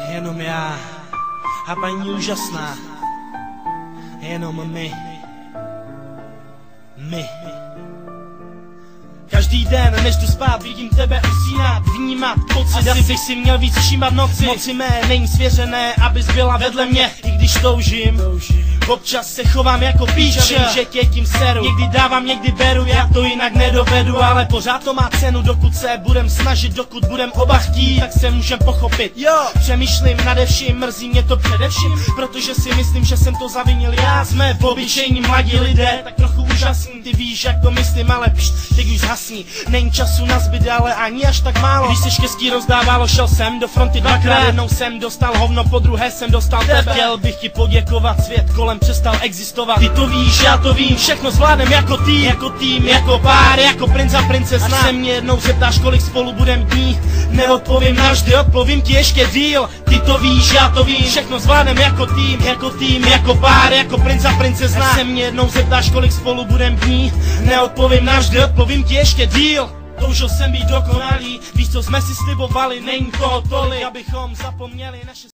Jenom já a paní úžasná. Jenom my. Každý den, než jdu spát, vidím tebe usínat, vnímat pocit. Asi bych si měl víc všímat noci. Moci mé není svěřené, abys byla vedle mě, i když toužím. Občas se chovám jako píče, vím, že tě tím seru. Někdy dávám, někdy beru, já to jinak nedovedu, ale pořád to má cenu, dokud se budem snažit, dokud budem oba chtít, tak se můžem pochopit. Jo, přemýšlím nade vším, mrzí mě to především, protože si myslím, že jsem to zavinil já. Jsme obyčejní mladí lidé, tak trochu úžasní, ty víš, jak to myslím, ale teď už zhasní. Není času na zbyt, ale ani až tak málo. Když se štěstí rozdávalo, šel jsem do fronty dvakrát. Jednou jsem dostal hovno, po druhé jsem dostal tebe. Chtěl bych ti poděkovat, svět kolem přestal existovat. Ty to víš, já to vím, všechno zvládnem jako tým, jako pár, jako princ a princezna. Až se mě jednou zeptáš, kolik spolu budem dní, neodpovím navždy, odpovím ti ještě díl. Ty to víš, já to vím, všechno zvládnem jako tým, jako pár, jako princ a princezna. Až se mě jednou zeptáš, kolik spolu budem dní, neodpovím navždy, odpovím ti ještě díl. Toužil jsem být dokonalý, víš, co jsme si slibovali, není toho tolik, abychom zapomněli naše